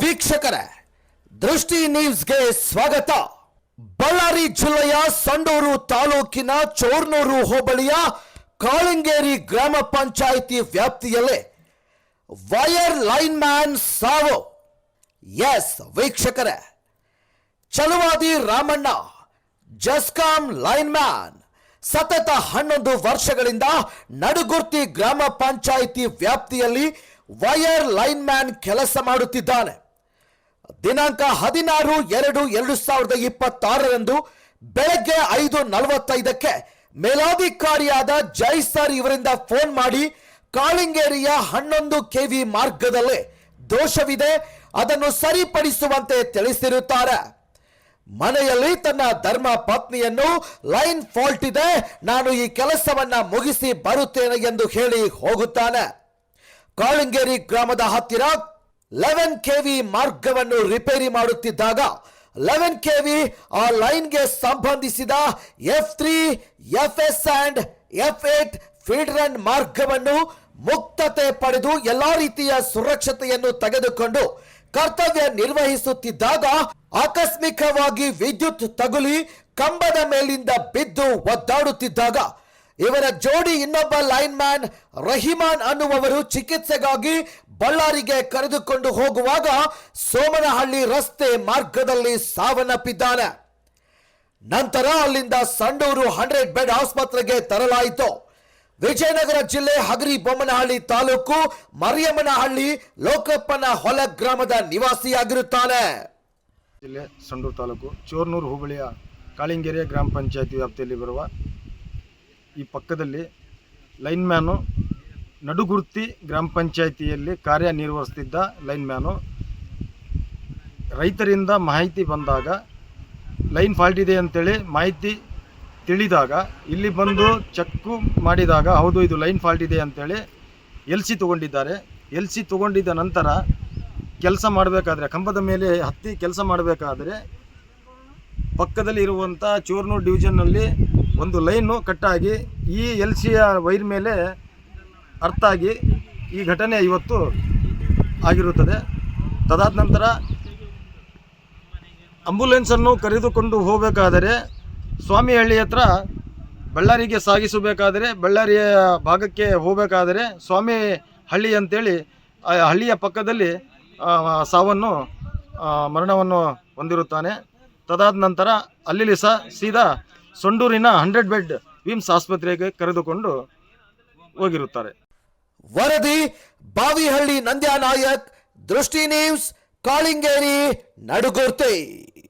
ವೀಕ್ಷಕರೇ, ದೃಷ್ಟಿ ನ್ಯೂಸ್ಗೆ ಸ್ವಾಗತ. ಬಳ್ಳಾರಿ ಜಿಲ್ಲೆಯ ಸಂಡೂರು ತಾಲೂಕಿನ ಚೋರ್ನೂರು ಹೋಬಳಿಯ ಕಾಳಿಂಗೇರಿ ಗ್ರಾಮ ಪಂಚಾಯಿತಿ ವ್ಯಾಪ್ತಿಯಲ್ಲಿ ವೈರ್ ಲೈನ್ ಮ್ಯಾನ್ ಸಾವು. ಎಸ್ ವೀಕ್ಷಕರೇ, ಚಲವಾದಿ ರಾಮಣ್ಣ ಜಸ್ಕಾಂ ಲೈನ್ ಮ್ಯಾನ್ ಸತತ 11 ವರ್ಷಗಳಿಂದ ನಡುಗುರ್ತಿ ಗ್ರಾಮ ಪಂಚಾಯಿತಿ ವ್ಯಾಪ್ತಿಯಲ್ಲಿ ವೈರ್ ಲೈನ್ ಮ್ಯಾನ್ ಕೆಲಸ ಮಾಡುತ್ತಿದ್ದಾನೆ. ದಿನಾಂಕ 16/2/2026 ಬೆಳಗ್ಗೆ 5:45ಕ್ಕೆ ಮೇಲಾಧಿಕಾರಿಯಾದ ಜೈ ಸರ್ ಇವರಿಂದ ಫೋನ್ ಮಾಡಿ ಕಾಳಿಂಗೇರಿಯ 11 KV ಮಾರ್ಗದಲ್ಲಿ ದೋಷವಿದೆ, ಅದನ್ನು ಸರಿಪಡಿಸುವಂತೆ ತಿಳಿಸಿರುತ್ತಾರೆ. ಮನೆಯಲ್ಲಿ ತನ್ನ ಧರ್ಮ ಪತ್ನಿಯನ್ನು ಲೈನ್ ಫಾಲ್ಟ್ ಇದೆ, ನಾನು ಈ ಕೆಲಸವನ್ನ ಮುಗಿಸಿ ಬರುತ್ತೇನೆ ಎಂದು ಹೇಳಿ ಹೋಗುತ್ತಾನೆ. ಕಾಳಿಂಗೇರಿ ಗ್ರಾಮದ ಹತ್ತಿರ 11 KV ಮಾರ್ಗವನ್ನು ರಿಪೇರಿ ಮಾಡುತ್ತಿದ್ದಾಗ 11 KV ಆ ಲೈನ್ಗೆ ಸಂಬಂಧಿಸಿದ F3, FS and F8 feed run ಮಾರ್ಗವನ್ನು ಮುಕ್ತತೆ ಪಡೆದು ಎಲ್ಲಾ ರೀತಿಯ ಸುರಕ್ಷತೆಯನ್ನು ತೆಗೆದುಕೊಂಡು ಕರ್ತವ್ಯ ನಿರ್ವಹಿಸುತ್ತಿದ್ದಾಗ ಆಕಸ್ಮಿಕವಾಗಿ ವಿದ್ಯುತ್ ತಗುಲಿ ಕಂಬದ ಮೇಲಿಂದ ಬಿದ್ದು ಒದ್ದಾಡುತ್ತಿದ್ದಾಗ ಇವರ ಜೋಡಿ ಇನ್ನೊಬ್ಬ ಲೈನ್ ಮ್ಯಾನ್ ರಹಿಮಾನ್ ಅನ್ನುವವರು ಚಿಕಿತ್ಸೆಗಾಗಿ ಬಳ್ಳಾರಿಗೆ ಕರೆದುಕೊಂಡು ಹೋಗುವಾಗ ಸೋಮನಹಳ್ಳಿ ರಸ್ತೆ ಮಾರ್ಗದಲ್ಲಿ ಸಾವನ್ನಪ್ಪಿದ್ದಾನೆ. ನಂತರ ಅಲ್ಲಿಂದ ಸಂಡೂರು 100 ಬೆಡ್ ಆಸ್ಪತ್ರೆಗೆ ತರಲಾಯಿತು. ವಿಜಯನಗರ ಜಿಲ್ಲೆ ಹಗರಿಬೊಮ್ಮನಹಳ್ಳಿ ತಾಲೂಕು ಮರಿಯಮ್ಮನಹಳ್ಳಿ ಲೋಕಪ್ಪನ ಹೊಲ ಗ್ರಾಮದ ನಿವಾಸಿಯಾಗಿರುತ್ತಾನೆ. ಜಿಲ್ಲೆ ಸಂಡೂರು ತಾಲೂಕು ಚೋರ್ನೂರು ಹೋಬಳಿಯ ಕಾಳಿಂಗೇರಿಯ ಗ್ರಾಮ ಪಂಚಾಯತಿ ವ್ಯಾಪ್ತಿಯಲ್ಲಿ ಬರುವ ಈ ಪಕ್ಕದಲ್ಲಿ ಲೈನ್ ಮ್ಯಾನು ನಡುಗುರ್ತಿ ಗ್ರಾಮ ಪಂಚಾಯಿತಿಯಲ್ಲಿ ಕಾರ್ಯನಿರ್ವಹಿಸುತ್ತಿದ್ದ ಲೈನ್ ಮ್ಯಾನು ರೈತರಿಂದ ಮಾಹಿತಿ ಬಂದಾಗ ಲೈನ್ ಫಾಲ್ಟ್ ಇದೆ ಅಂತೇಳಿ ಮಾಹಿತಿ ತಿಳಿದಾಗ ಇಲ್ಲಿ ಬಂದು ಚೆಕ್ಕು ಮಾಡಿದಾಗ ಹೌದು ಇದು ಲೈನ್ ಫಾಲ್ಟ್ ಇದೆ ಅಂತೇಳಿ LC ತೊಗೊಂಡಿದ್ದಾರೆ. LC ತೊಗೊಂಡಿದ್ದ ನಂತರ ಕೆಲಸ ಮಾಡಬೇಕಾದ್ರೆ ಕಂಬದ ಮೇಲೆ ಹತ್ತಿ ಕೆಲಸ ಮಾಡಬೇಕಾದ್ರೆ ಪಕ್ಕದಲ್ಲಿ ಇರುವಂಥ ಚೋರ್ನೂರು ಡಿವಿಷನ್ನಲ್ಲಿ ಒಂದು ಲೈನು ಕಟ್ಟಾಗಿ ಈ LCಯ ವೈರ್ ಮೇಲೆ ಅರ್ಥ ಆಗಿ ಈ ಘಟನೆ ಇವತ್ತು ಆಗಿರುತ್ತದೆ. ತದಾದ ನಂತರ ಆಂಬ್ಯುಲೆನ್ಸನ್ನು ಕರೆದುಕೊಂಡು ಹೋಗಬೇಕಾದರೆ ಸ್ವಾಮಿಹಳ್ಳಿ ಹತ್ರ ಬಳ್ಳಾರಿಗೆ ಸಾಗಿಸಬೇಕಾದರೆ ಬಳ್ಳಾರಿಯ ಭಾಗಕ್ಕೆ ಹೋಗಬೇಕಾದರೆ ಸ್ವಾಮಿ ಹಳ್ಳಿ ಅಂತೇಳಿ ಆ ಹಳ್ಳಿಯ ಪಕ್ಕದಲ್ಲಿ ಮರಣವನ್ನು ಹೊಂದಿರುತ್ತಾನೆ. ತದಾದ ನಂತರ ಅಲ್ಲಿ ಸೀದಾ ಸಂಡೂರಿನ 100 ಬೆಡ್ ವಿಮ್ಸ್ ಆಸ್ಪತ್ರೆಗೆ ಕರೆದುಕೊಂಡು ಹೋಗಿರುತ್ತಾರೆ. ವರದಿ ಬಾವಿಹಳ್ಳಿ ನಂದ್ಯಾ ನಾಯಕ್, ದೃಷ್ಟಿ ನ್ಯೂಸ್, ಕಾಳಿಂಗೇರಿ, ನಡುಗುರ್ತಿ.